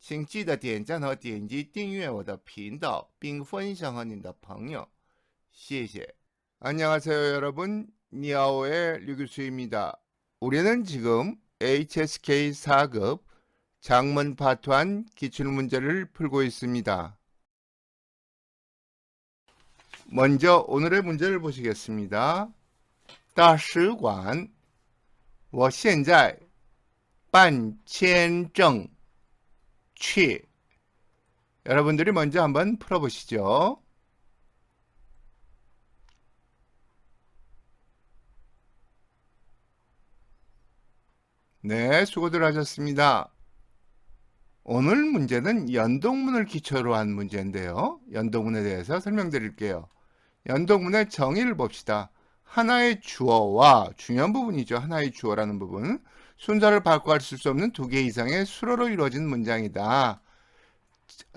请记得点赞和点击订阅我的频道，并分享和你的朋友。谢谢。안녕하세요, 여러분. 니아오의 류교수입니다. 우리는 지금 HSK 4급 장문 파트 1 기출문제를 풀고 있습니다. 먼저 오늘의 문제를 보시겠습니다. 大使馆我现在办签证去 여러분들이 먼저 한번 풀어보시죠. 네, 수고들 하셨습니다. 오늘 문제는 연동문을 기초로 한 문제인데요. 연동문에 대해서 설명드릴게요. 연동문의 정의를 봅시다. 하나의 주어와 중요한 부분이죠. 하나의 주어라는 부분. 순서를 바꿔 쓸 수 없는 두 개 이상의 수로로 이루어진 문장이다.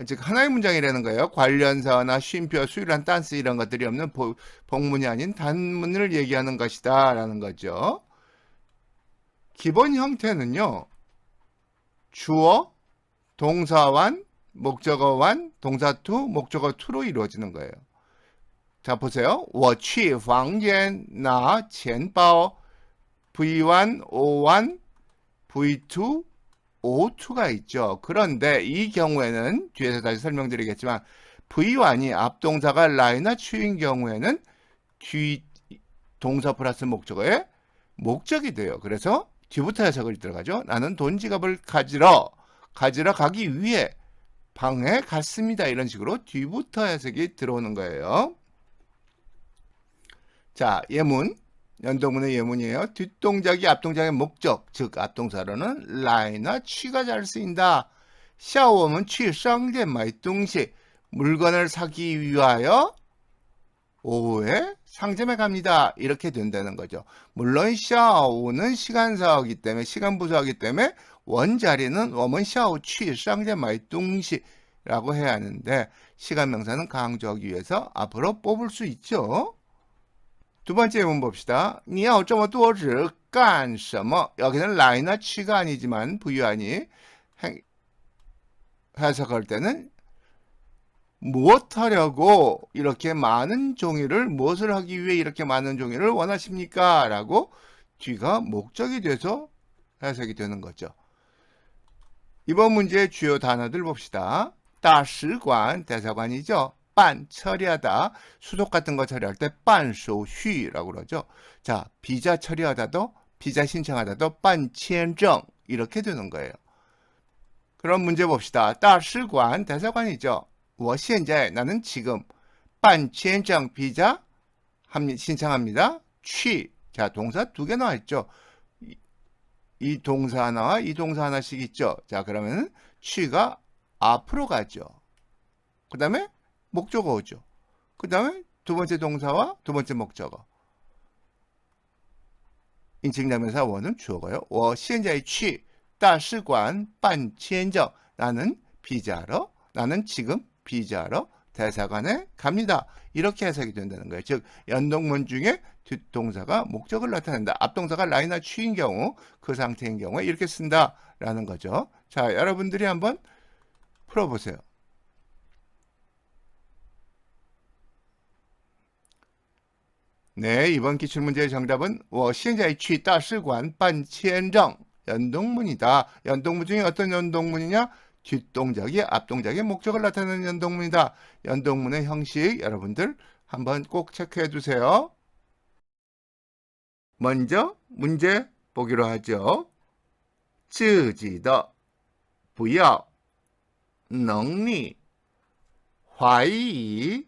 즉 하나의 문장이라는 거예요. 관련사나 쉼표, 수일한 딴스 이런 것들이 없는 복문이 아닌 단문을 얘기하는 것이다 라는 거죠. 기본 형태는요. 주어, 동사완, 목적어완, 동사2, 목적어2로 이루어지는 거예요. 자 보세요. 我去房间拿钱包 V1, O1, V2, O2가 있죠. 그런데 이 경우에는 뒤에서 다시 설명드리겠지만 V1이 앞동사가 라이나 추인 경우에는 뒤 동사 플러스 목적어에 목적이 돼요. 그래서 뒤부터 해석을 들어가죠. 나는 돈 지갑을 가지러 가기 위해 방에 갔습니다. 이런 식으로 뒤부터 해석이 들어오는 거예요. 자, 예문. 연동문의 예문이에요. 뒷동작이 앞동작의 목적, 즉 앞동사로는 라이나 취가 잘 쓰인다. 下午我们去商店买东西 물건을 사기 위하여 오후에 상점에 갑니다. 이렇게 된다는 거죠. 물론 下午는 시간사이기 때문에 시간 부사이기 때문에 원자리는 我们下午去商店买东西라고 해야 하는데 시간 명사는 강조하기 위해서 앞으로 뽑을 수 있죠. 두 번째 예문 봅시다. 你要这么多纸干什么? 여기는 라이나 취가 아니지만 부유하니 해석할 때는 무엇 하려고 이렇게 많은 종이를 무엇을 하기 위해 이렇게 많은 종이를 원하십니까? 라고 뒤가 목적이 돼서 해석이 되는 거죠. 이번 문제의 주요 단어들 봅시다. 大使馆 대사관이죠. 반 처리하다, 수속 같은 거 처리할 때 반소쉬라고 그러죠. 자, 비자 처리하다도, 비자 신청하다도 반签证 이렇게 되는 거예요. 그럼 문제 봅시다. 大使馆 대사관이죠. 我现在 나는 지금 办签证 비자 신청합니다. 취 자, 동사 두 개 나와 있죠. 이 동사 하나와 이 동사 하나씩 있죠. 자, 그러면 취가 앞으로 가죠. 그 다음에 목적어 오죠. 그 다음에 두 번째 동사와 두 번째 목적어. 인칭대명사 원은 주어가요. 我现在去大使馆办签证 나는 비자로, 나는 지금 비자로 대사관에 갑니다. 이렇게 해석이 된다는 거예요. 즉 연동문 중에 뒷동사가 목적을 나타낸다. 앞동사가 라이나 취인 경우, 그 상태인 경우에 이렇게 쓴다라는 거죠. 자, 여러분들이 한번 풀어보세요. 네, 이번 기출문제의 정답은 我现在去大使馆办签证 연동문이다. 연동문 중에 어떤 연동문이냐? 뒷동작이 앞동작의 목적을 나타내는 연동문이다. 연동문의 형식 여러분들 한번 꼭 체크해 두세요. 먼저 문제 보기로 하죠. 自己的不要能力怀疑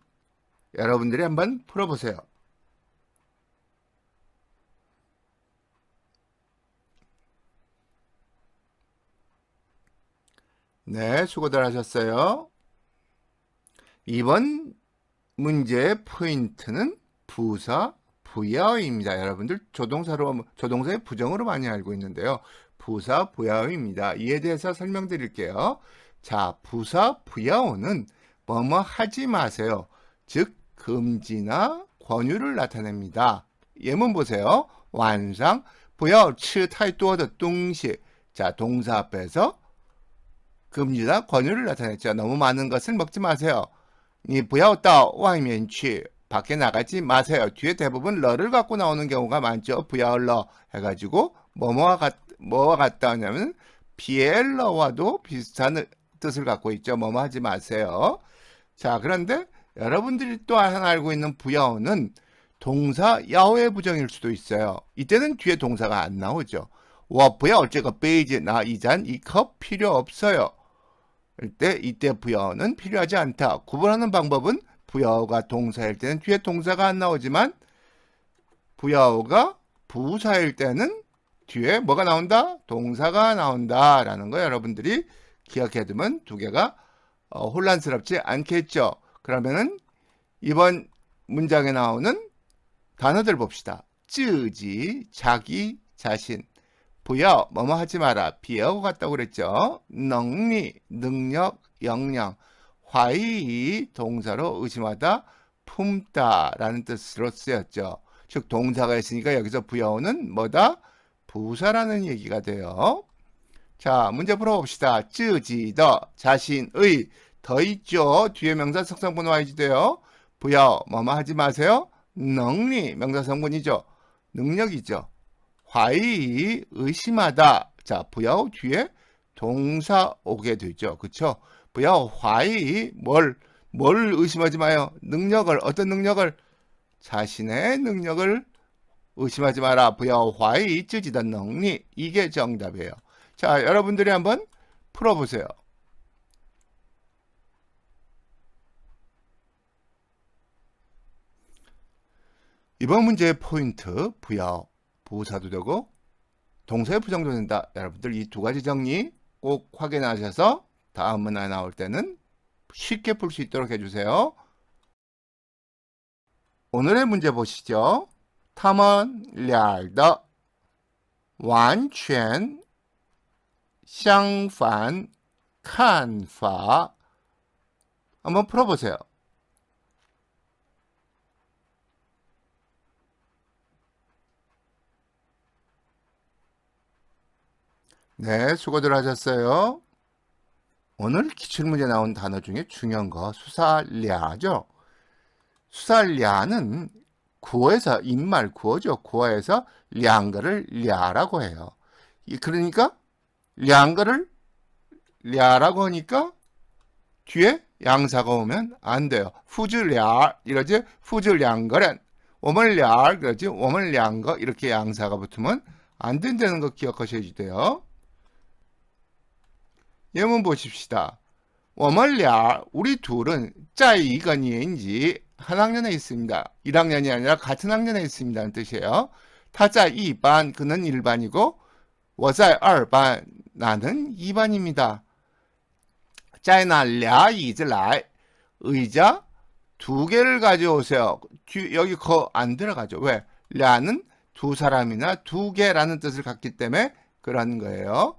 여러분들이 한번 풀어보세요. 네, 수고들 하셨어요. 이번 문제의 포인트는 부사 부야어입니다. 여러분들 조동사의 부정으로 많이 알고 있는데요. 부사 부야어입니다. 이에 대해서 설명드릴게요. 자, 부사 부야어는 뭐뭐 하지 마세요. 즉 금지나 권유를 나타냅니다. 예문 보세요. 완상 不要吃太多的东西. 자, 동사 앞에서 금지나 권유를 나타냈죠. 너무 많은 것을 먹지 마세요. 你不要到外面去. 밖에 나가지 마세요. 뒤에 대부분 러를 갖고 나오는 경우가 많죠. 不要러 해가지고 뭐와 같다 하냐면 비엘러와도 비슷한 뜻을 갖고 있죠. 뭐뭐 하지 마세요. 자, 그런데 여러분들이 또 하나 알고 있는 不要는 동사 야오의 부정일 수도 있어요. 이때는 뒤에 동사가 안 나오죠. 我不要这个杯子, 나 이 잔, 이 컵 필요 없어요. 이때 不要는 필요하지 않다. 구분하는 방법은 不要가 동사일 때는 뒤에 동사가 안 나오지만 不要가 부사일 때는 뒤에 뭐가 나온다? 동사가 나온다 라는 거 여러분들이 기억해두면 두 개가 혼란스럽지 않겠죠. 그러면은 이번 문장에 나오는 단어들 봅시다. 自己, 자기, 자신. 不要, 뭐뭐 하지 마라. 비하고 같다고 그랬죠. 能力, 능력, 역량. 怀疑, 동사로 의심하다, 품다 라는 뜻으로 쓰였죠. 즉 동사가 있으니까 여기서 不要는 뭐다? 부사라는 얘기가 돼요. 자, 문제 풀어봅시다. 自己的, 자신의, 더 있죠. 뒤에 명사 석성분 와야지 돼요. 不要, 뭐뭐 하지 마세요. 能力, 명사 성분이죠. 능력이죠. 怀疑, 의심하다. 자, 不要 뒤에 동사 오게 되죠. 그쵸? 不要怀疑, 뭘 의심하지 마요. 능력을, 어떤 능력을? 자신의 능력을 의심하지 마라. 不要怀疑自己的能力. 이게 정답이에요. 자, 여러분들이 한번 풀어보세요. 이번 문제의 포인트, 不要, 부사도 되고 동사의 부정도 된다. 여러분들 이 두 가지 정리 꼭 확인하셔서 다음 문항에 나올 때는 쉽게 풀 수 있도록 해주세요. 오늘의 문제 보시죠. 他们俩的完全相反看法. 한번 풀어보세요. 네, 수고들 하셨어요. 오늘 기출문제 나온 단어 중에 중요한 거 수사랴죠. 수사랴는 구어에서 인말 구어죠. 구어에서 량거를 랴라고 해요. 그러니까 량거를 랴라고 하니까 뒤에 양사가 오면 안 돼요. 후즈랴 이러지. 후즈량거란 워멀랴 그러지. 워멀량거 이렇게 양사가 붙으면 안 된다는 거 기억하셔야 돼요. 예문 보십시다. 我们俩, 우리 둘은 在一个年级, 한 학년에 있습니다. 1학년이 아니라 같은 학년에 있습니다는 뜻이에요. 他在一班, 그는 1반이고 我在二班, 나는 2반입니다. 再拿俩椅子来, 의자 2개를 가져오세요. 여기 거 안 들어가죠. 왜? 랴는 두 사람이나 2개라는 뜻을 갖기 때문에 그런 거예요.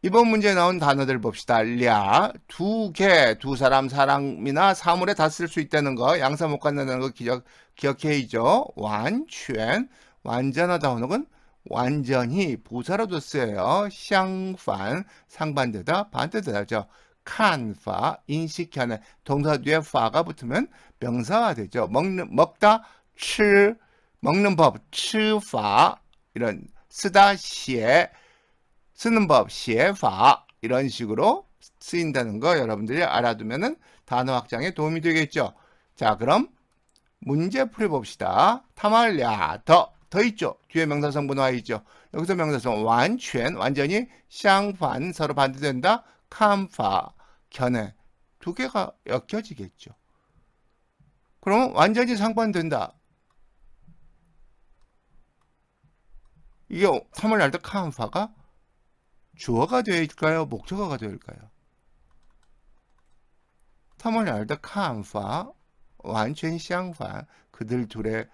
이번 문제에 나온 단어들 봅시다. 랴, 2개, 두 사람이나 사물에 다 쓸 수 있다는 거, 양사 못 갖는다는 거 기억해야죠. 완전, 완전하다 하는 완전히 부사로도 쓰여요.相反, 상반되다, 반대되다죠. 看法, 인식하는, 동사 뒤에 파가 붙으면 명사가 되죠. 먹다, 吃, 먹는 법, 吃法, 이런 쓰다, 写, 쓰는 법, 写法 이런 식으로 쓰인다는 거 여러분들이 알아두면은 단어 확장에 도움이 되겠죠. 자, 그럼 문제 풀어봅시다. 他们俩더 있죠. 뒤에 명사성분 와 있죠. 여기서 명사성 완전, 완전히 相反, 서로 반대된다. 看法, 견해. 두 개가 엮여지겠죠. 그러면 완전히 상반된다. 이게 他们俩的看法가 주어가 될까요? 목적어가 될까요? 他们俩的看法完全相反. 그들 둘의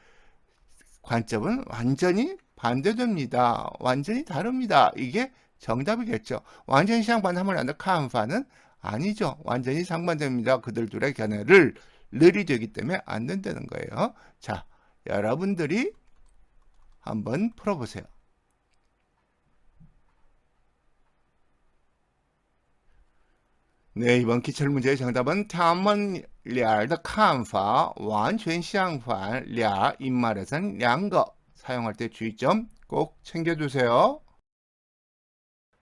관점은 완전히 반대됩니다. 완전히 다릅니다. 이게 정답이겠죠. 완전히相反, 他们俩的看法는 아니죠. 완전히 상반됩니다. 그들 둘의 견해를 르이 되기 때문에 안 된다는 거예요. 자, 여러분들이 한번 풀어보세요. 네, 이번 기출 문제의 정답은 他们俩的看法完全相反. 랴 인말에서는 两个 사용할 때 주의점 꼭 챙겨두세요.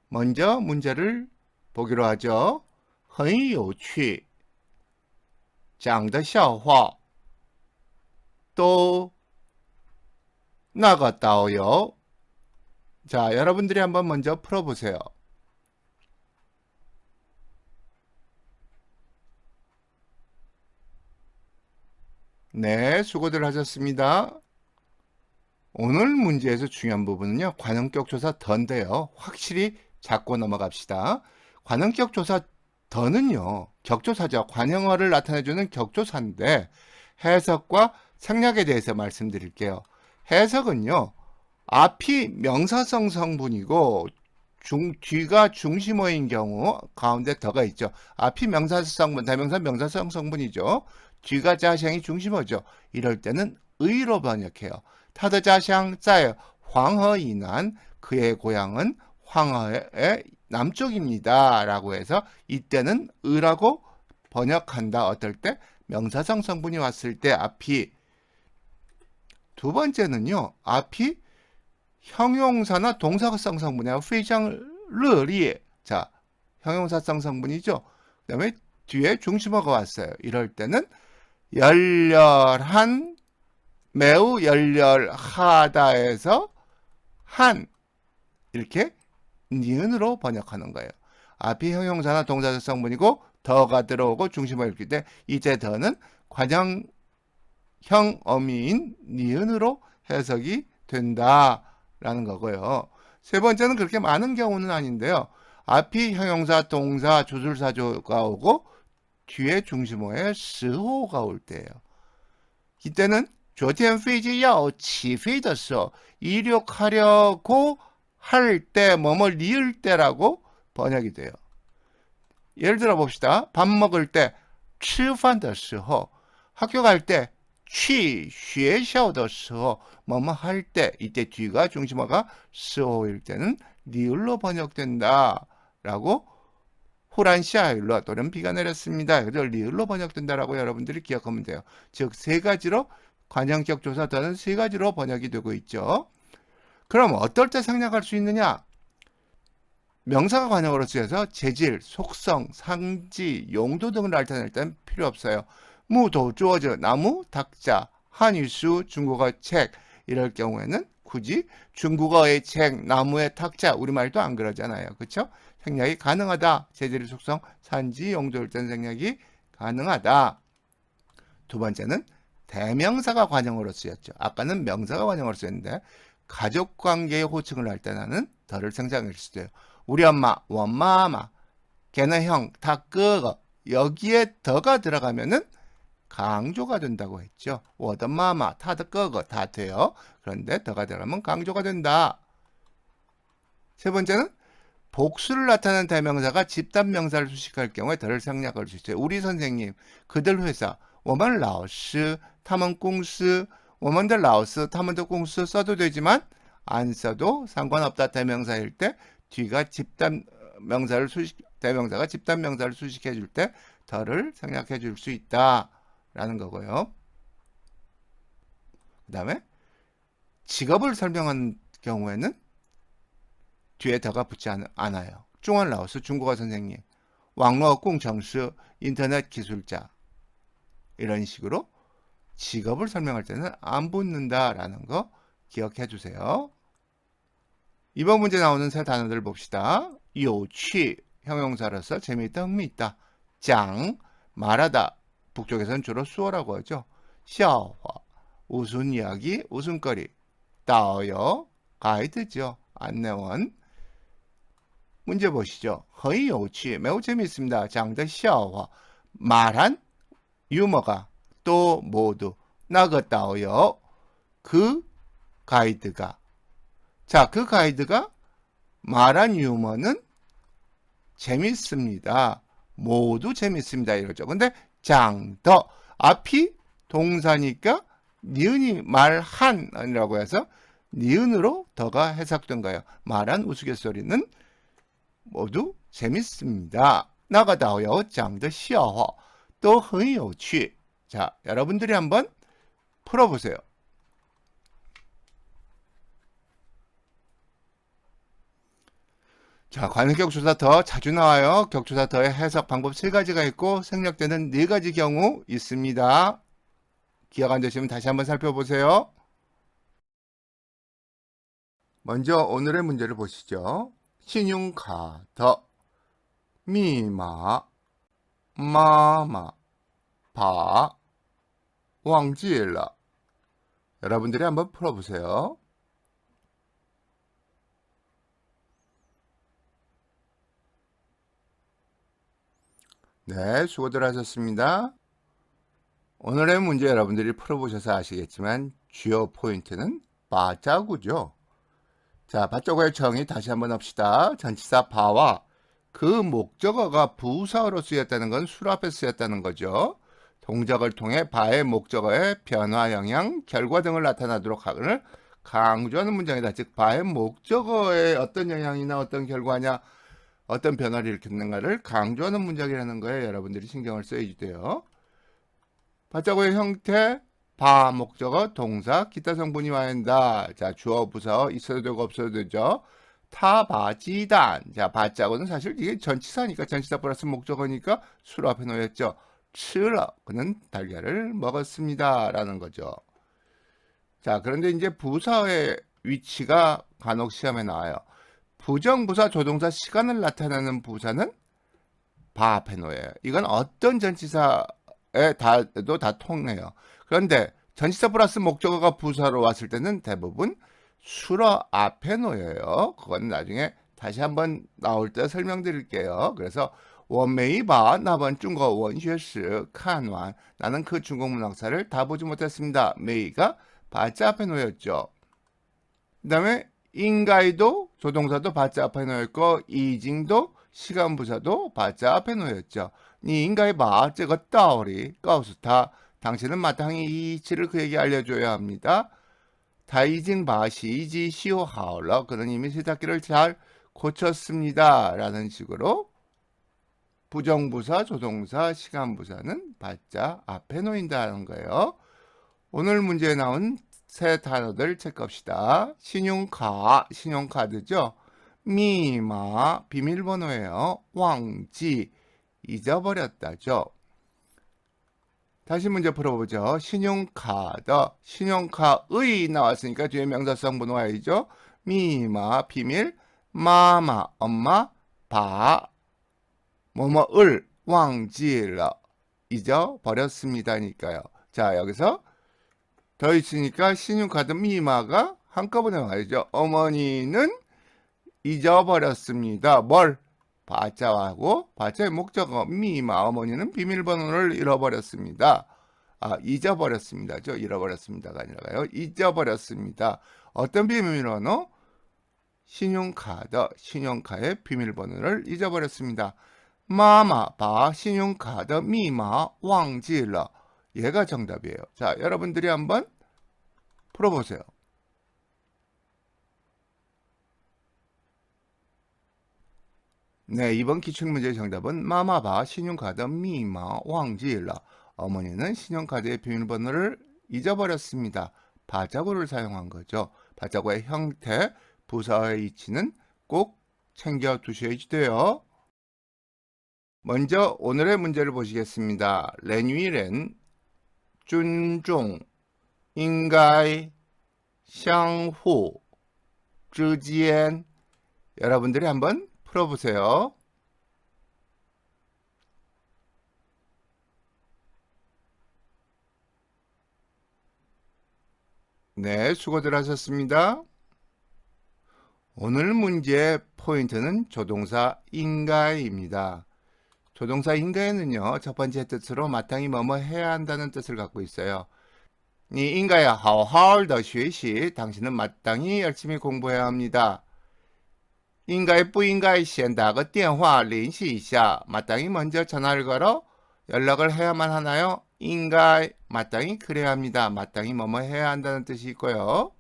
먼저 문제를 보기로 하죠. 很有趣讲的笑话都那个导游. 자, 여러분들이 한번 먼저 풀어보세요. 네, 수고들 하셨습니다. 오늘 문제에서 중요한 부분은요, 관용격 조사 더인데요. 확실히 잡고 넘어갑시다. 관용격 조사 더는요, 격조사죠. 관용어를 나타내주는 격조사인데 해석과 생략에 대해서 말씀드릴게요. 해석은요, 앞이 명사성 성분이고 뒤가 중심어인 경우 가운데 더가 있죠. 앞이 명사성 성분, 대명사 명사성 성분이죠. 뒤가 자샹이 중심어죠. 이럴 때는 의로 번역해요. 타더 자샹在黄河以南, 그의 고향은 황허의 남쪽입니다. 라고 해서 이때는 의라고 번역한다. 어떨 때? 명사성 성분이 왔을 때 앞이. 두 번째는요, 앞이 형용사나 동사성 성분이야. 非常热烈. 자, 형용사성 성분이죠. 그 다음에 뒤에 중심어가 왔어요. 이럴 때는 열렬한, 매우 열렬하다에서 한, 이렇게 니은으로 번역하는 거예요. 앞이 형용사나 동사적 성분이고 더가 들어오고 중심어 읽을 때 이제 더는 관형형 어미인 니은으로 해석이 된다라는 거고요. 세 번째는 그렇게 많은 경우는 아닌데요. 앞이 형용사, 동사, 주술사조가 오고 뒤에 중심어에 스호가 올 때예요. 이때는 昨天飞机要起飞的时候 이륙하려고 할 때, 뭐뭐 리을 때라고 번역이 돼요. 예를 들어 봅시다. 밥 먹을 때, 吃饭的时候, 학교 갈 때, 去学校的时候, 뭐뭐 할 때, 이때 뒤가 중심어가 스호일 때는 리을로 번역된다. 라고, 후란 시아일로 또는 비가 내렸습니다. 그래서 리을로 번역된다라고 여러분들이 기억하면 돼요. 즉, 세 가지로, 관형격 조사 더는 세 가지로 번역이 되고 있죠. 그럼 어떨 때 생략할 수 있느냐? 명사가 관형으로 쓰여서 재질, 속성, 상지, 용도 등을 나타낼 때는 필요 없어요. 무도, 주어져, 나무, 탁자, 한유수, 중국어 책 이럴 경우에는 굳이 중국어의 책, 나무의 탁자 우리말도 안 그러잖아요. 그렇죠? 생략이 가능하다. 재질, 속성, 산지, 용도일 때는 생략이 가능하다. 두 번째는 대명사가 관형으로 쓰였죠. 아까는 명사가 관형으로 쓰였는데 가족관계의 호칭을 할 때 나는 더를 생략할 수도 있어요. 우리 엄마, 원마마, 걔네 형, 다 끄거. 여기에 더가 들어가면은 강조가 된다고 했죠. 워더마마, 타더 끄거 다 돼요. 그런데 더가 들어가면 강조가 된다. 세 번째는 복수를 나타내는 대명사가 집단명사를 수식할 경우에 더를 생략할 수 있어요. 우리 선생님, 그들 회사, 我们老师, 他们公司, 我们的老师, 他们的公司 써도 되지만 안 써도 상관없다. 대명사일 때 뒤가 집단명사를 대명사가 집단명사를 수식해 줄 때 더를 생략해 줄 수 있다라는 거고요. 그 다음에 직업을 설명한 경우에는 뒤에 더가 붙지 않아요. 중원 라오스 중국어 선생님,网络工程师 인터넷 기술자 이런 식으로 직업을 설명할 때는 안 붙는다라는 거 기억해 주세요. 이번 문제 나오는 세 단어들 봅시다. 有趣 형용사로서 재미있다, 흥미있다. 讲 말하다. 북쪽에서는 주로 수어라고 하죠. 笑话 웃은 이야기, 웃음거리. 导游 가이드죠. 안내원. 문제 보시죠. 很有趣 매우 재미있습니다. 讲的笑话 말한 유머가 또 모두 那个导游 그 가이드가. 자, 그 가이드가 말한 유머는 재밌습니다. 모두 재밌습니다. 이러죠. 근데 장더 앞이 동사니까 니은이 말한이라고 해서 니은으로 더가 해석된 거예요. 말한 우스갯소리는 모두 재밌습니다. 那个导游讲的笑话都很有趣. 자, 여러분들이 한번 풀어보세요. 자, 관습 격조사 더 자주 나와요. 격조사 더의 해석 방법 3가지가 있고 생략되는 4가지 경우 있습니다. 기억 안 되시면 다시 한번 살펴보세요. 먼저 오늘의 문제를 보시죠. 신용카드, 미마, 마마, 바, 忘记了. 여러분들이 한번 풀어보세요. 네, 수고들 하셨습니다. 오늘의 문제 여러분들이 풀어보셔서 아시겠지만 주요 포인트는 바자구죠. 자, 바자구의 정의 다시 한번 합시다. 전치사 바와 그 목적어가 부사어로 쓰였다는 건 술 앞에 쓰였다는 거죠. 동작을 통해 바의 목적어의 변화, 영향, 결과 등을 나타나도록 하기를 강조하는 문장이다. 즉 바의 목적어에 어떤 영향이나 어떤 결과냐, 어떤 변화를 일으켰는가를 강조하는 문장이라는 거에 여러분들이 신경을 써야지 돼요. 바자구의 형태, 바, 목적어, 동사, 기타 성분이 와야 한다. 자, 주어, 부사어 있어도 되고 없어도 되죠. 타바지단. 자, 바자구는 사실 이게 전치사니까 전치사 플러스 목적어니까 술 앞에 놓였죠. 칠러, 그는 달걀을 먹었습니다. 라는 거죠. 자, 그런데 이제 부사의 위치가 간혹 시험에 나와요. 부정부사, 조동사, 시간을 나타내는 부사는 바 앞에 놓여요. 이건 어떤 전치사에 다도 다 통해요. 그런데 전치사 플러스 목적어가 부사로 왔을 때는 대부분 수러 앞에 놓여요. 그건 나중에 다시 한번 나올 때 설명드릴게요. 그래서 我没把那本中国文学史看完. 나는 그 중국 문학사를 다 보지 못했습니다. 메이가 바자 앞에 놓였죠. 그 다음에 인가이도 조동사도 바자 앞에 놓였고 이징도 시간부사도 바자 앞에 놓였죠. 니 인가이 바, 这个道理告诉他. 당신은 마땅히 이 이치를 그에게 알려줘야 합니다. 다이징 바시지 시오하올러. 그는 이미 세탁기를 잘 고쳤습니다. 라는 식으로 부정부사, 조동사, 시간부사는 바자 앞에 놓인다는 거예요. 오늘 문제에 나온 세 단어들 체크합시다. 신용카, 신용카드죠. 미마, 비밀번호예요. 왕지, 잊어버렸다죠. 다시 문제 풀어보죠. 신용카드, 신용카의 나왔으니까 뒤에 명사성 번호 와야죠. 미마, 비밀, 마마, 엄마, 바, 뭐뭐을, 왕지러, 잊어버렸습니다니까요. 자, 여기서 더 있으니까 신용카드 미마가 한꺼번에 와야죠. 어머니는 잊어버렸습니다. 뭘? 바자하고 바자의 목적어 미마, 어머니는 비밀번호를 잃어버렸습니다. 아, 잊어버렸습니다죠. 잃어버렸습니다가 아니라요. 잊어버렸습니다. 어떤 비밀번호? 신용카드, 신용카의 비밀번호를 잊어버렸습니다. 마마, 바, 신용카드 미마, 왕지러. 얘가 정답이에요. 자, 여러분들이 한번 풀어보세요. 네, 이번 기출문제의 정답은 마마바 신용카드 미마 왕지일라. 어머니는 신용카드의 비밀번호를 잊어버렸습니다. 바자구를 사용한 거죠. 바자구의 형태, 부사의 위치는 꼭 챙겨 두셔야지 돼요. 먼저 오늘의 문제를 보시겠습니다. 렌위렌, 준종, 인가이,相互, 之间. 여러분들이 한번 풀어보세요. 네, 수고들 하셨습니다. 오늘 문제의 포인트는 조동사 인가입니다. 조동사 인가에는요, 첫 번째 뜻으로 마땅히 뭐뭐 해야 한다는 뜻을 갖고 있어요. 니 인가야 하오하오的学习, 당신은 마땅히 열심히 공부해야 합니다. 인가에 뿌인가에 시엔다가 电话联系一下. 마땅히 먼저 전화를 걸어 연락을 해야만 하나요? 인가에 마땅히 그래야 합니다. 마땅히 뭐뭐 해야 한다는 뜻이 있고요.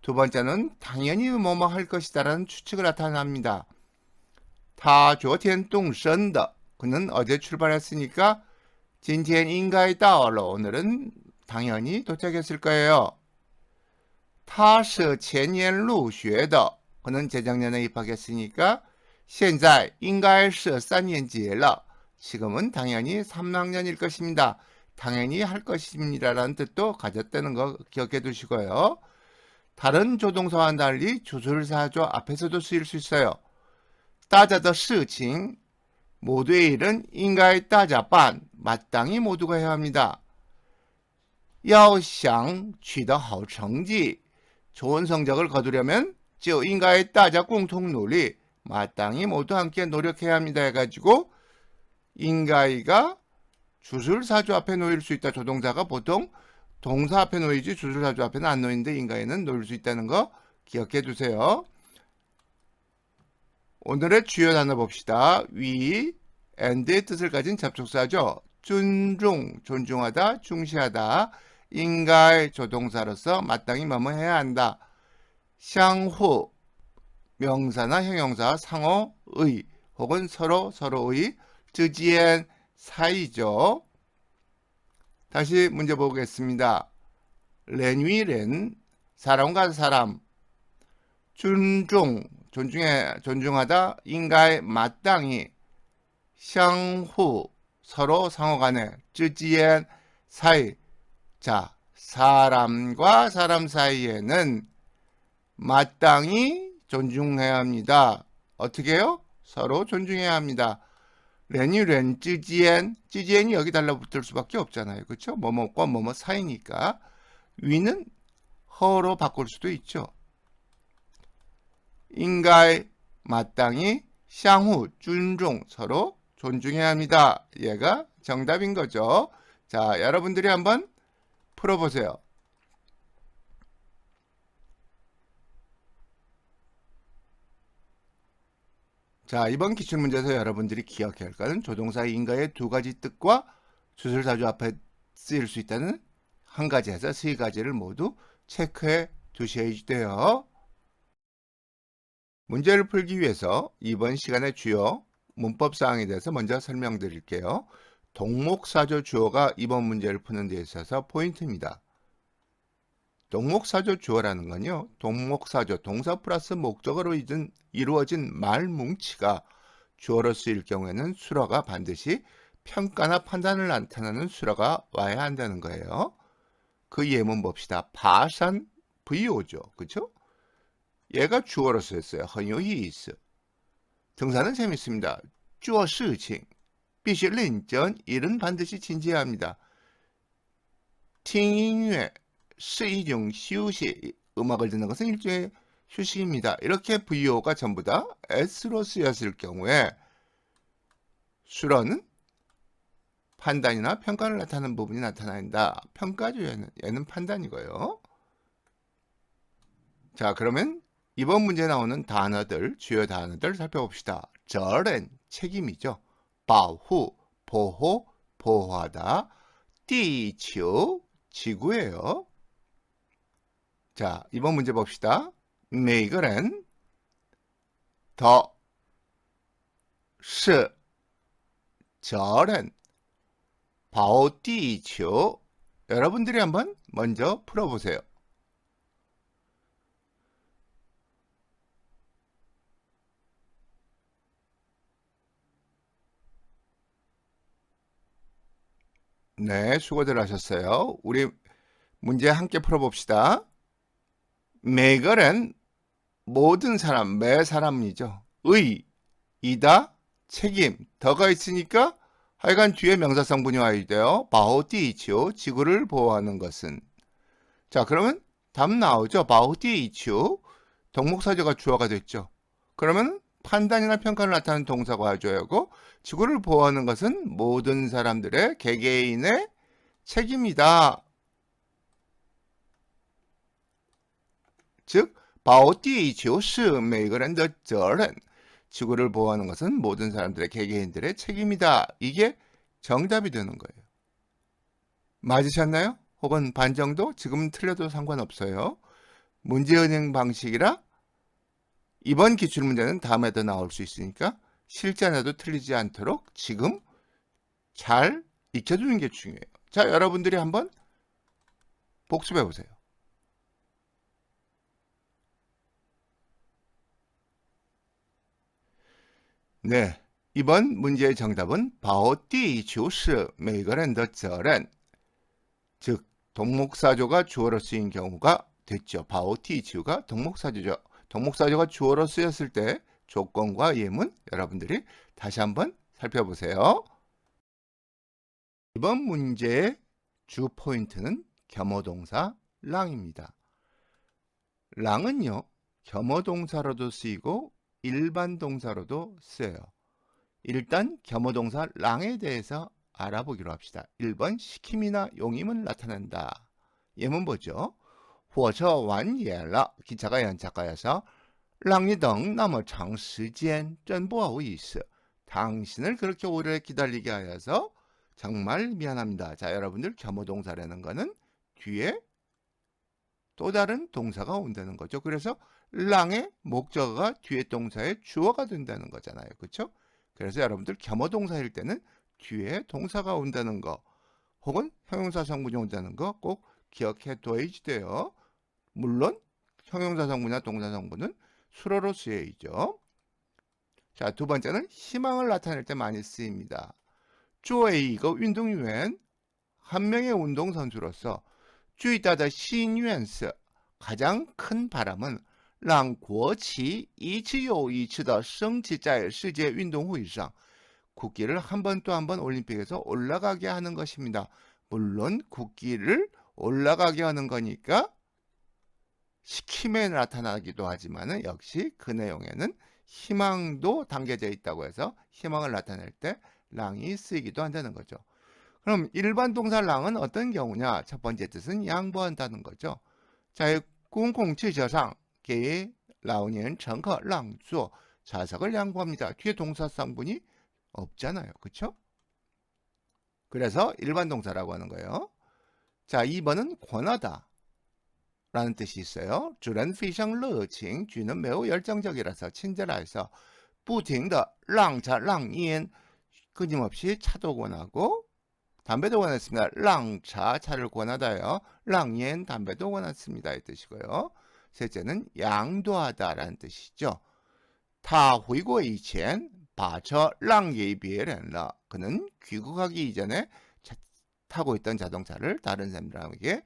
두 번째는 당연히 뭐뭐 할 것이다 라는 추측을 나타납니다. 他昨天动身的. 그는 어제 출발했으니까 今天应该到了. 오늘은 당연히 도착했을 거예요. 他是前年入学的. 그는 재작년에 입학했으니까 现在应该是三年级了. 지금은 당연히 3학년일 것입니다. 당연히 할 것입니다라는 뜻도 가졌다는 거 기억해 두시고요. 다른 조동사와는 달리 주술사조 앞에서도 쓰일 수 있어요. 大家的事情 모두의 일은 应该大家办 마땅히 모두가 해야 합니다. 要想取得好成绩 좋은 성적을 거두려면 就应该大家共同努力 마땅히 모두 함께 노력해야 합니다 해가지고 인가이가 주술사조 앞에 놓일 수 있다. 조동사가 보통 동사 앞에 놓이지 주술사조 앞에는 안 놓이는데 인가에는 놓일 수 있다는 거 기억해 두세요. 오늘의 주요 단어 봅시다. 위, and의 뜻을 가진 접속사죠. 존중, 존중하다, 중시하다. 인가의 조동사로서 마땅히 뭐뭐 해야 한다.相互, 명사나 형용사 상호의 혹은 서로 서로의 之间 사이죠. 다시 문제 보겠습니다. 렌위렌 사람과 사람 존중 존중하다 인가의 마땅히 相互 서로 상호간에 之间 사이 자 사람과 사람 사이에는 마땅히 존중해야 합니다. 어떻게 해요? 서로 존중해야 합니다. 렌유렌 찌지엔이 여기 달라붙을 수밖에 없잖아요. 그렇죠? 뭐뭐과 뭐뭐 사이니까 위는 허로 바꿀 수도 있죠. 인가의 마땅히相互 존중 서로 존중해야 합니다. 얘가 정답인 거죠. 자, 여러분들이 한번 풀어보세요. 자, 이번 기출문제에서 여러분들이 기억해야 할 것은 조동사 인가의 두 가지 뜻과 주술사조 앞에 쓰일 수 있다는 한 가지에서 세 가지를 모두 체크해 두셔야 돼요. 문제를 풀기 위해서 이번 시간의 주요 문법 사항에 대해서 먼저 설명드릴게요. 동목사조 주어가 이번 문제를 푸는 데 있어서 포인트입니다. 동목사조 주어라는 건요. 동목사조, 동사 플러스 목적어로 이루어진 말뭉치가 주어로 쓰일 경우에는 수어가 반드시 평가나 판단을 나타내는 수어가 와야 한다는 거예요. 그 예문 봅시다. 파산 VO죠. 그렇죠? 얘가 주어로 쓰였어요. 很有意思. 등사는 재밌습니다. 做事情必须认真, 일은 반드시 진지해야 합니다. 听音乐是一种休息, 음악을 듣는 것은 일종의 휴식입니다. 이렇게 VO가 전부 다 S로 쓰였을 경우에 수어는 판단이나 평가를 나타내는 부분이 나타난다. 평가죠. 얘는 판단이고요. 자, 그러면 이번 문제에 나오는 단어들, 주요 단어들 살펴봅시다. 责任, 책임이죠. 保护, 보호, 보호하다. 地球, 지구예요. 자, 이번 문제 봅시다. 每个人都是责任保护地球. 여러분들이 한번 먼저 풀어보세요. 네, 수고들 하셨어요. 우리 문제 함께 풀어봅시다. 每个人 모든 사람, 매 사람이죠. 의, 이다, 책임, 더가 있으니까 하여간 뒤에 명사성분이 와야 돼요. 保护地球, 지구를 보호하는 것은. 자, 그러면 답 나오죠. 保护地球, 동목사조가 주어가 됐죠. 그러면 판단이나 평가를 나타내는 동사가 와줘야 하고 지구를 보호하는 것은 모든 사람들의 개개인의 책임이다. 즉, 保护地球是每个人的责任. 지구를 보호하는 것은 모든 사람들의 개개인들의 책임이다. 이게 정답이 되는 거예요. 맞으셨나요? 혹은 반 정도? 지금은 틀려도 상관없어요. 문제 은행 방식이라 이번 기출문제는 다음에도 나올 수 있으니까 실전에도 틀리지 않도록 지금 잘 익혀두는 게 중요해요. 자, 여러분들이 한번 복습해 보세요. 네, 이번 문제의 정답은 바오띠主是每个人的责任, 즉 동목사조가 주어로 쓰인 경우가 됐죠. 바오띠主가 동목사조죠. 동목사조가 주어로 쓰였을 때 조건과 예문 여러분들이 다시 한번 살펴보세요. 이번 문제의 주 포인트는 겸어동사 랑입니다. 랑은요, 겸어동사로도 쓰이고 일반 동사로도 쓰여요. 일단 겸어동사 랑에 대해서 알아보기로 합시다. 1번 시킴이나 용임을 나타낸다. 예문 보죠. 火车晚点了, 기차가 연착하여서 让你等那么长时间真不好意思. 당신을 그렇게 오래 기다리게 하여서 정말 미안합니다. 자, 여러분들 겸어동사라는 거는 뒤에 또 다른 동사가 온다는 거죠. 그래서 랑의 목적어가 뒤에 동사의 주어가 된다는 거잖아요. 그렇죠? 그래서 여러분들 겸어동사일 때는 뒤에 동사가 온다는 거 혹은 형용사 성분이 온다는 거 꼭 기억해 둬야지 돼요. 물론 형용사 성분이나 동사 성분은 수로로 쓰여있죠. 자, 두 번째는 희망을 나타낼 때 많이 쓰입니다. 作为一个运动员, 한 명의 운동선수로서 最大的心愿是 가장 큰 바람은 让国旗一次又一次的升起在世界运动会上, 국기를 한 번 또 한 번 올림픽에서 올라가게 하는 것입니다. 물론 국기를 올라가게 하는 거니까 시킴에 나타나기도 하지만 역시 그 내용에는 희망도 담겨져 있다고 해서 희망을 나타낼 때 랑이 쓰이기도 한다는 거죠. 그럼 일반 동사 랑은 어떤 경우냐? 첫 번째 뜻은 양보한다는 거죠. 在公共汽车上给老年乘客让座, 좌석을 양보합니다. 뒤에 동사 성분이 없잖아요. 그렇죠? 그래서 일반 동사라고 하는 거예요. 자, 2번은 권하다 라는 뜻이 있어요. 主人非常热情, 쥐는 매우 열정적이라서 친절해서 不停地让茶让烟, 끊임없이 차도 권하고 담배도 권했습니다. 让茶, 차를 권하다요. 让烟, 담배도 권했습니다. 이 뜻이고요. 셋째는 양도하다 라는 뜻이죠. 他回国以前把车让给别人了. 그는 귀국하기 이전에 타고 있던 자동차를 다른 사람들에게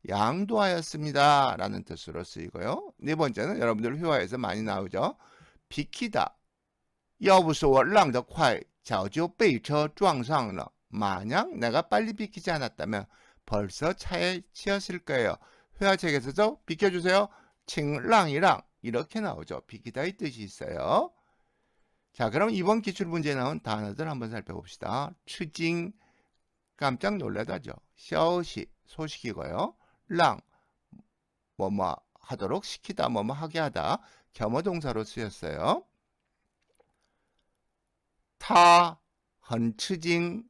양도하였습니다 라는 뜻으로 쓰이고요. 네 번째는 여러분들 회화에서 많이 나오죠. 비키다. 要不是我让得快早就被车撞上了. 만약 내가 빨리 비키지 않았다면 벌써 차에 치였을 거예요. 회화책에서도 비켜주세요. 칭랑이랑 이렇게 나오죠. 비키다의 뜻이 있어요. 자, 그럼 이번 기출문제에 나온 단어들 한번 살펴봅시다. 추징, 깜짝 놀라다죠. 샤오시, 소식이고요. 랑, 뭐뭐 하도록 시키다, 뭐뭐 하게 하다. 겸어동사로 쓰였어요. 타, 很吃惊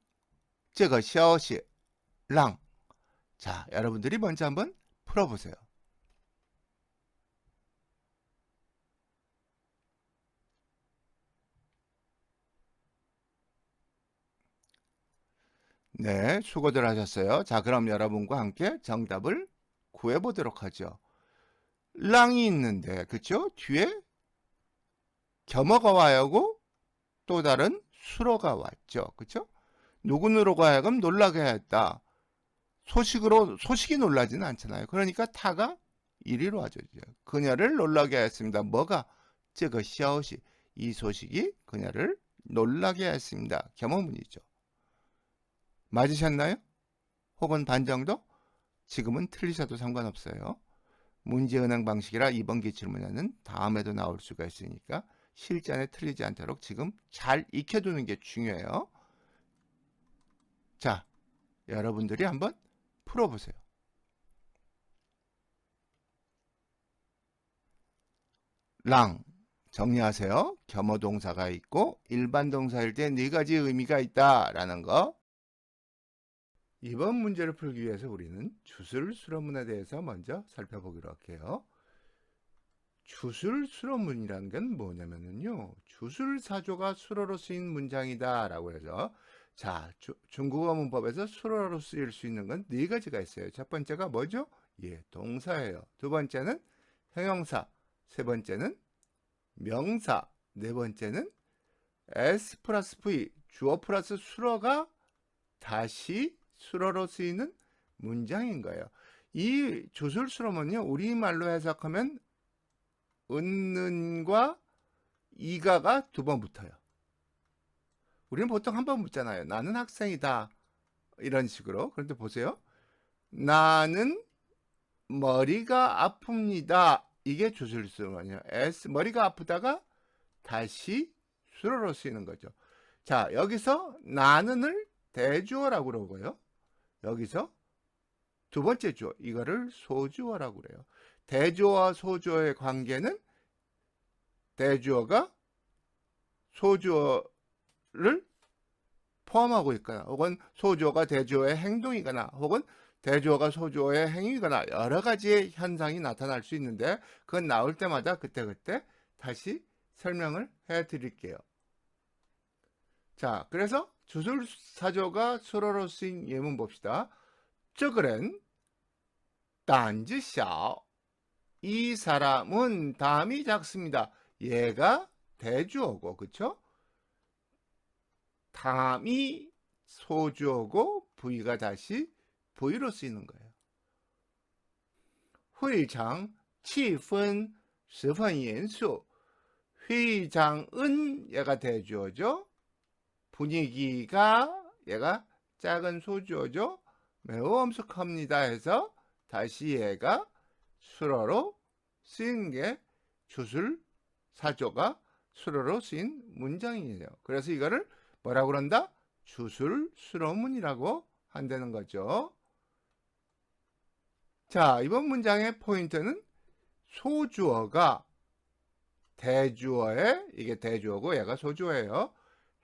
这个消息让. 자, 여러분들이 먼저 한번 풀어보세요. 네, 수고들 하셨어요. 자, 그럼 여러분과 함께 정답을 구해보도록 하죠. 랑이 있는데, 그쵸? 뒤에 겸어가 와야고 또 다른 수로가 왔죠. 그쵸? 누구누로가 하여금 놀라게 했다. 소식이 놀라지는 않잖아요. 그러니까 타가 1위로 하죠. 그녀를 놀라게 했습니다. 뭐가? 这个消息, 이 소식이 그녀를 놀라게 했습니다. 겸어문이죠. 맞으셨나요? 혹은 반 정도? 지금은 틀리셔도 상관없어요. 문제 은행 방식이라 이번 기출문제는 다음에도 나올 수가 있으니까 실전에 틀리지 않도록 지금 잘 익혀두는 게 중요해요. 자, 여러분들이 한번 풀어보세요. 랑, 정리하세요. 겸어동사가 있고 일반 동사일 때 네 가지 의미가 있다라는 거. 이번 문제를 풀기 위해서 우리는 주술 수로문에 대해서 먼저 살펴보기로 할게요. 주술수로문이라는 건 뭐냐면요. 주술사조가 수로로 쓰인 문장이다 라고 해서 자, 중국어 문법에서 수로로 쓰일 수 있는 건 네 가지가 있어요. 첫 번째가 뭐죠? 예, 동사예요. 두 번째는 형용사, 세 번째는 명사, 네 번째는 S 플러스 V, 주어 플러스 수로가 다시 수로로 쓰이는 문장인 거예요. 이 주술수로문요, 우리말로 해석하면 은는과 이가가 두 번 붙어요. 우리는 보통 한 번 붙잖아요. 나는 학생이다. 이런 식으로. 그런데 보세요. 나는 머리가 아픕니다. 이게 주술수로문이에요. S, 머리가 아프다가 다시 수로로 쓰이는 거죠. 자, 여기서 나는을 대주어라고 그러고요. 여기서 두 번째 주어, 이거를 소주어라고 그래요. 대주어와 소주어의 관계는 대주어가 소주어를 포함하고 있거나 혹은 소주어가 대주어의 행동이거나 혹은 대주어가 소주어의 행위거나 여러 가지의 현상이 나타날 수 있는데 그건 나올 때마다 그때그때 다시 설명을 해드릴게요. 자, 그래서 주술사조가 수로로 쓰인 예문 봅시다. 这个人胆子小. 이 사람은 담이 작습니다. 얘가 대주어고, 그쵸? 담이 소주어고 V가 다시 V로 쓰이는 거예요. 会场气氛十分严肃. 회장은 얘가 대주어죠. 분위기가 얘가 작은 소주어죠. 매우 엄숙합니다 해서 다시 얘가 수로로 쓰인 게 주술사조가 수로로 쓰인 문장이에요. 그래서 이거를 뭐라고 그런다? 주술수로문이라고 한다는 거죠. 자, 이번 문장의 포인트는 소주어가 대주어에, 이게 대주어고 얘가 소주어예요.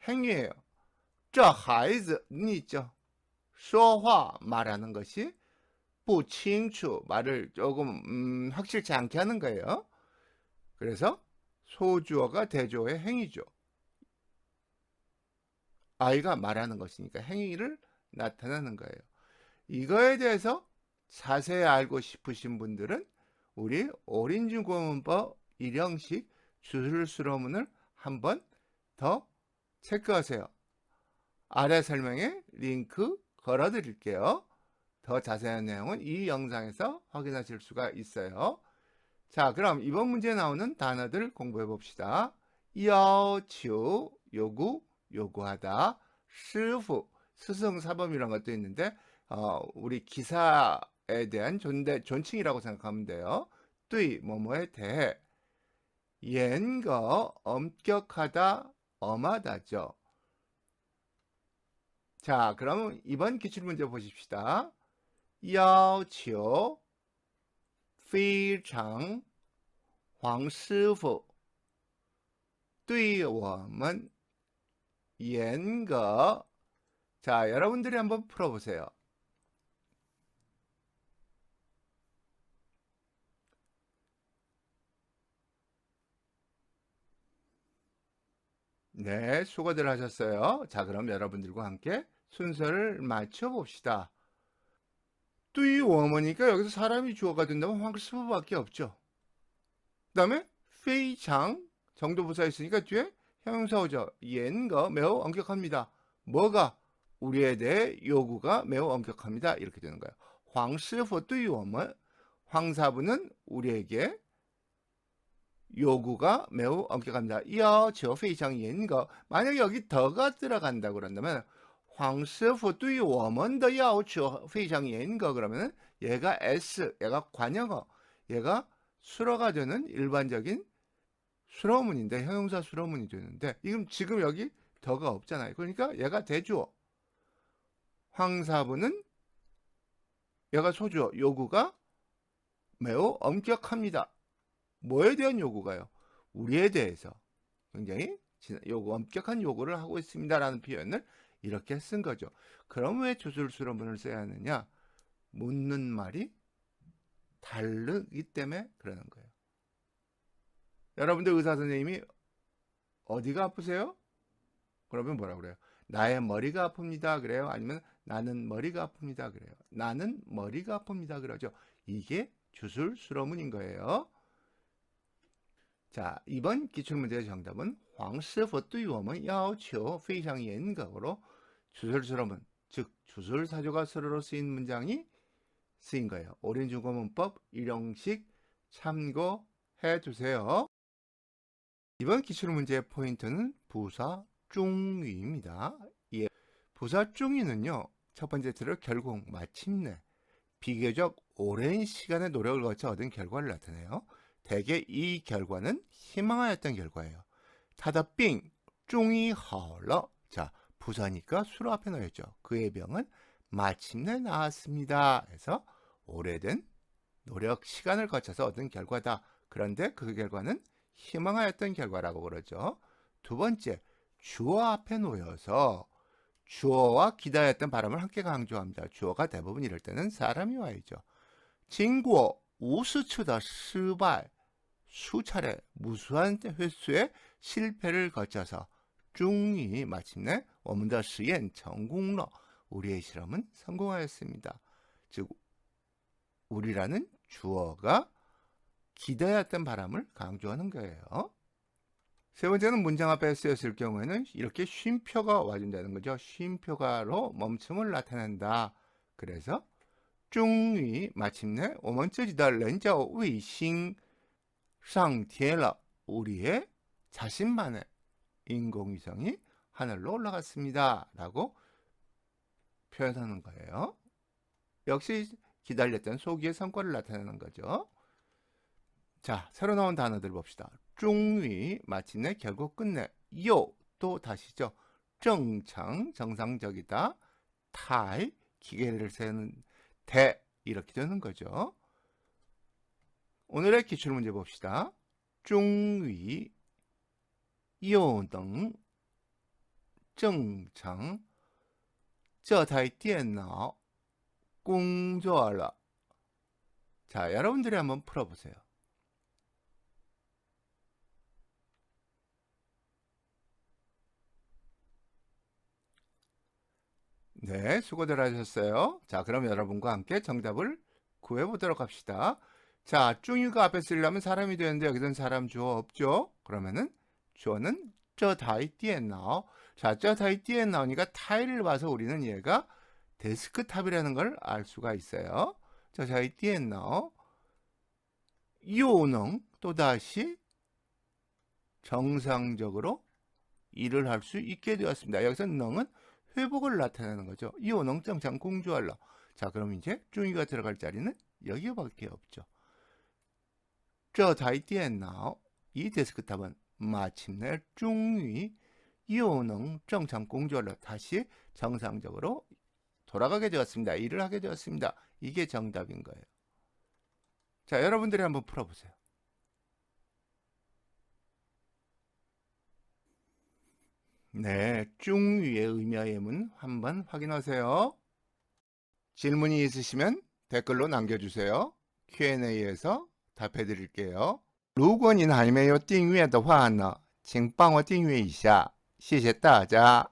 행위예요. 这孩子는 있죠. 说话말하는 것이 不清楚 말을 조금 확실치 않게 하는 거예요. 그래서 소주어가 대주어의 행위죠. 아이가 말하는 것이니까 행위를 나타나는 거예요. 이거에 대해서 자세히 알고 싶으신 분들은 우리 어린중국어문법 1형식 주술수로문을 한번 더 체크하세요. 아래 설명에 링크 걸어 드릴게요. 더 자세한 내용은 이 영상에서 확인하실 수가 있어요. 자, 그럼 이번 문제에 나오는 단어들 공부해 봅시다. 要求, 요구, 요구하다. 师傅, 스승사범이라는 것도 있는데 우리 기사에 대한 존칭이라고 생각하면 돼요. 对, 뭐뭐에 대해. 严格, 엄격하다, 엄하다죠. 자, 그럼 이번 기출문제 보십시다. 要求非常黄师傅对我们严格. 자, 여러분들이 한번 풀어보세요. 네, 수고들 하셨어요. 자, 그럼 여러분들과 함께 순서를 맞춰봅시다. 对于我们니까 여기서 사람이 주어가 된다면 황스프밖에 없죠. 그 다음에 非常 정도부사 있으니까 뒤에 형용사 오죠. 严格 매우 엄격합니다. 뭐가? 우리에 대해 요구가 매우 엄격합니다. 이렇게 되는 거예요. 黄师傅对于我们 황사부는 우리에게 요구가 매우 엄격합니다. 要求非常严格 만약에 여기 더가 들어간다고 그런다면 黄师傅对于我们的要求非常严格 그러면 얘가 S, 얘가 관형어, 얘가 수로가 되는 일반적인 수로문인데 형용사 수로문이 되는데 지금 여기 더가 없잖아요. 그러니까 얘가 대주어. 황사부는 얘가 소주어. 요구가 매우 엄격합니다. 뭐에 대한 요구가요? 우리에 대해서 굉장히 엄격한 요구를 하고 있습니다라는 표현을 이렇게 쓴 거죠. 그럼 왜 주술수로문을 써야 하느냐? 묻는 말이 다르기 때문에 그러는 거예요. 여러분들 의사 선생님이 어디가 아프세요? 그러면 뭐라 그래요? 나의 머리가 아픕니다. 그래요? 아니면 나는 머리가 아픕니다. 그래요? 나는 머리가 아픕니다. 그러죠. 이게 주술 수로문인 거예요. 자, 이번 기출문제의 정답은 黄师傅对我们要求非常严格로 주술수로문, 즉 주술사조가 서로로 쓰인 문장이 쓰인 거예요. 옳은 중고문법 일용식 참고해 주세요. 이번 기출문제의 포인트는 부사 중위입니다. 예, 부사 중위는요, 첫 번째 틀을 결국 마침내 비교적 오랜 시간의 노력을 거쳐 얻은 결과를 나타내요. 대개 이 결과는 희망하였던 결과예요. 타다빙 중이 하얼러. 자, 부사니까 수로 앞에 넣었죠. 그의 병은 마침내 나았습니다. 해서 오래된 노력 시간을 거쳐서 얻은 결과다. 그런데 그 결과는 희망하였던 결과라고 그러죠. 두 번째, 주어 앞에 놓여서 주어와 기다렸던 바람을 함께 강조합니다. 주어가 대부분 이럴 때는 사람이 와야죠. 진고 우수추다失败 수차례 무수한 횟수의 실패를 거쳐서 중이 마침내我们的实验成功了 우리의 실험은 성공하였습니다. 즉 우리라는 주어가 기다렸던 바람을 강조하는 거예요. 세 번째는 문장 앞에 쓰였을 경우에는 이렇게 쉼표가 와준다는 거죠. 쉼표가로 멈춤을 나타낸다. 그래서 终于 마침내 我们自己的人造卫星上天了. 우리의 자신만의 인공위성이 하늘로 올라갔습니다. 라고 표현하는 거예요. 역시 기다렸던 소기의 성과를 나타내는 거죠. 자, 새로 나온 단어들 봅시다. 终于 마침내 결국 끝내. 요 또 다시죠. 正常 정상적이다. 타이 기계를 세우는 대 이렇게 되는 거죠. 오늘의 기출문제 봅시다. 终于又能正常这台电脑工作了. 자, 여러분들이 한번 풀어보세요. 네, 수고들 하셨어요. 자, 그럼 여러분과 함께 정답을 구해보도록 합시다. 자, 중유가 앞에 쓰려면 사람이 되는데 여기서는 사람 주어 없죠? 그러면은 주어는 这台电脑. 자, 这台电脑니까 타일을 봐서 우리는 얘가 데스크탑이라는 걸 알 수가 있어요. 这台电脑 요능 또다시 정상적으로 일을 할 수 있게 되었습니다. 여기서 능은 회복을 나타내는 거죠. 요능 정상 공주할러. 자, 그럼 이제 중위가 들어갈 자리는 여기밖에 없죠. 这台电脑 이 데스크탑은 마침내 중위 요능 정상 공주할러. 다시 정상적으로 돌아가게 되었습니다. 일을 하게 되었습니다. 이게 정답인 거예요. 자, 여러분들이 한번 풀어보세요. 네, 중위의 의미와 예문 한번 확인하세요. 질문이 있으시면 댓글로 남겨주세요. Q&A에서 답해 드릴게요. 如果您还没有订阅的话呢，请帮我订阅一下，谢谢大家。